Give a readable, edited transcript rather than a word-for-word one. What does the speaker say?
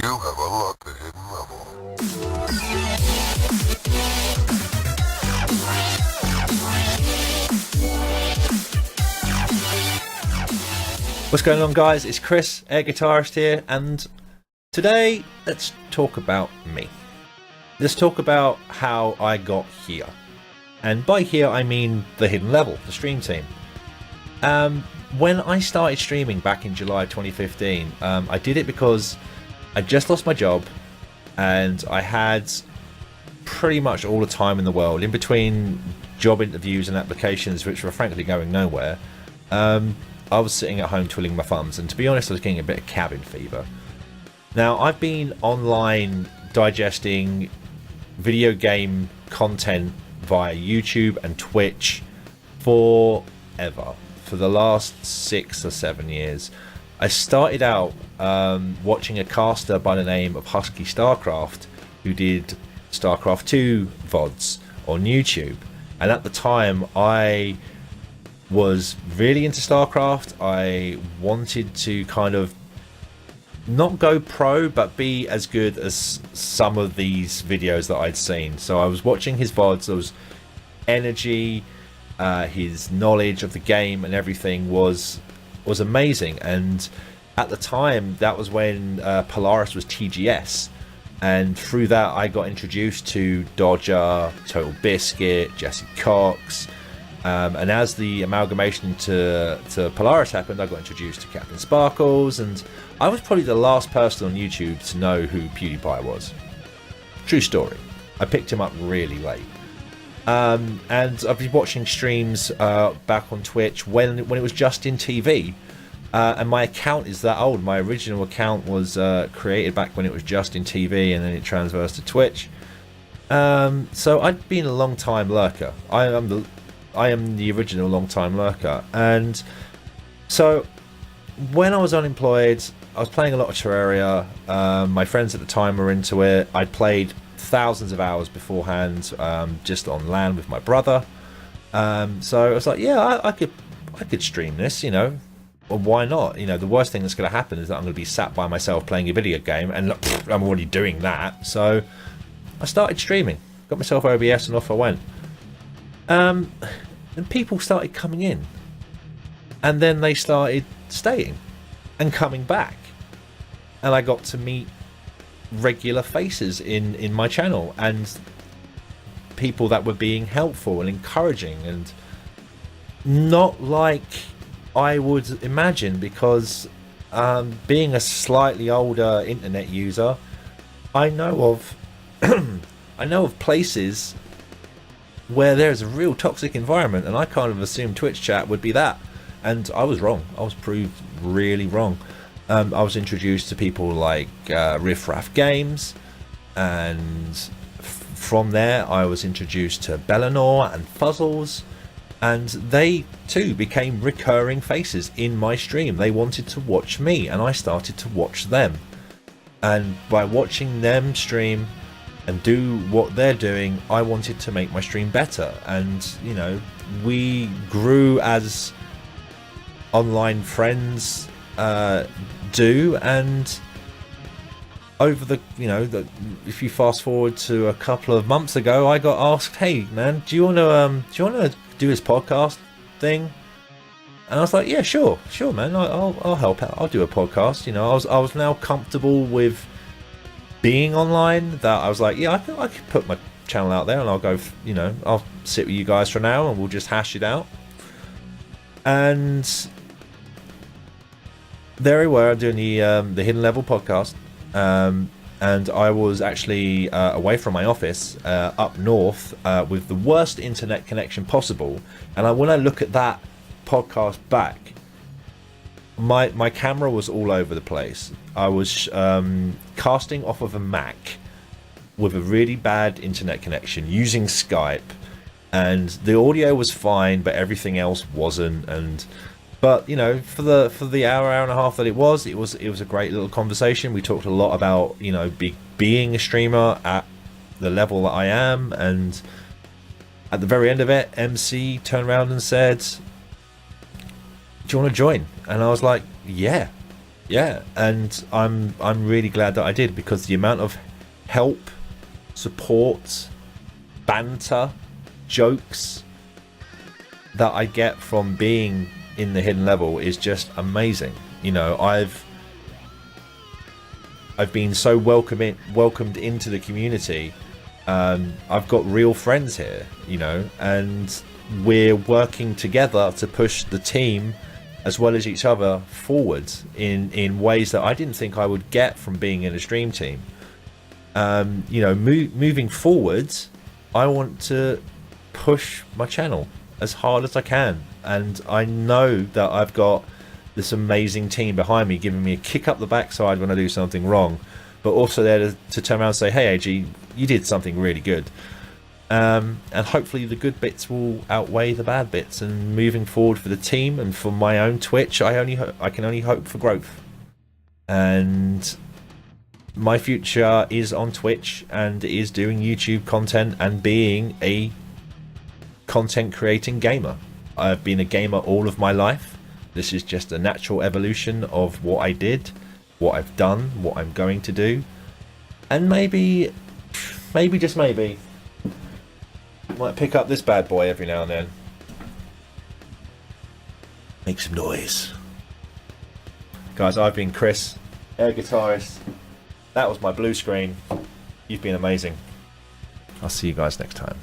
You have unlocked the hidden level. What's going on, guys? It's Chris, Air Guitarist here, and today let's talk about me. Let's talk about how I got here. And by here I mean the hidden level, the stream team. When I started streaming back in July 2015, I did it because I just lost my job and I had pretty much all the time in the world in between job interviews and applications which were frankly going nowhere. I was sitting at home twiddling my thumbs, and to be honest I was getting a bit of cabin fever. Now, I've been online digesting video game content via YouTube and Twitch forever, for the last 6 or 7 years. I started out watching a caster by the name of Husky Starcraft, who did StarCraft 2 VODs on YouTube, and at the time I was really into StarCraft. I wanted to kind of not go pro, but be as good as some of these videos that I'd seen. So I was watching his VODs. There was energy, his knowledge of the game and everything was amazing. And at the time, that was when Polaris was TGS, and through that I got introduced to Dodger, Total Biscuit, Jesse Cox. And as the amalgamation to Polaris happened, I got introduced to Captain Sparkles, and I was probably the last person on YouTube to know who PewDiePie was. True story. I picked him up really late. And I've been watching streams back on Twitch when it was just in TV. And my account is that old. My original account was created back when it was just in TV, and then it transfers to Twitch. So I'd been a long time lurker. I am the original long-time lurker, and so when I was unemployed, I was playing a lot of Terraria. My friends at the time were into it. I'd played thousands of hours beforehand, just on LAN with my brother. So I was like, yeah, I could stream this, you know. Well, why not? You know, the worst thing that's going to happen is that I'm going to be sat by myself playing a video game, and look, I'm already doing that. So I started streaming, got myself OBS, and off I went. And people started coming in, and then they started staying and coming back, and I got to meet regular faces in my channel, and people that were being helpful and encouraging, and not like I would imagine, because being a slightly older internet user, I know of I know of places where there's a real toxic environment, and I kind of assumed Twitch chat would be that, and I was wrong. I was proved really wrong. I was introduced to people like Riff Raff Games, and from there I was introduced to Bellinor and Fuzzles, and they too became recurring faces in my stream. They wanted to watch me, and I started to watch them, and by watching them stream and do what they're doing, I wanted to make my stream better. And you know, we grew as online friends do, and over the, you know, if you fast forward to a couple of months ago, I got asked, hey man, do you want to do this podcast thing? And I was like, yeah, sure man, I'll help out, I'll do a podcast. You know, I was now comfortable with being online, that I was like, yeah, I could put my channel out there, and I'll go, you know, I'll sit with you guys for now and we'll just hash it out. And there we were doing the Hidden Level podcast, and I was actually away from my office up north with the worst internet connection possible. And when I look at that podcast back, my camera was all over the place. I was casting off of a Mac with a really bad internet connection using Skype, and the audio was fine, but everything else wasn't. But you know, for the hour and a half that it was a great little conversation. We talked a lot about, you know, being a streamer at the level that I am, and at the very end of it, MC turned around and said, "Do you want to join?" And I was like, "Yeah." yeah, and I'm really glad that I did, because the amount of help, support, banter, jokes that I get from being in the hidden level is just amazing. You know, I've been so welcomed into the community. I've got real friends here, you know, and we're working together to push the team as well as each other forward in ways that I didn't think I would get from being in a stream team. You know, moving forwards, I want to push my channel as hard as I can, and I know that I've got this amazing team behind me giving me a kick up the backside when I do something wrong, but also there to turn around and say, hey AG, you did something really good. And hopefully the good bits will outweigh the bad bits, and moving forward for the team and for my own Twitch, I can only hope for growth. And my future is on Twitch and is doing YouTube content and being a content creating gamer. I've been a gamer all of my life. This is just a natural evolution of what I did, what I've done, what I'm going to do, and maybe just maybe might pick up this bad boy every now and then. Make some noise. Guys, I've been Chris, Air Guitarist. That was my blue screen. You've been amazing. I'll see you guys next time.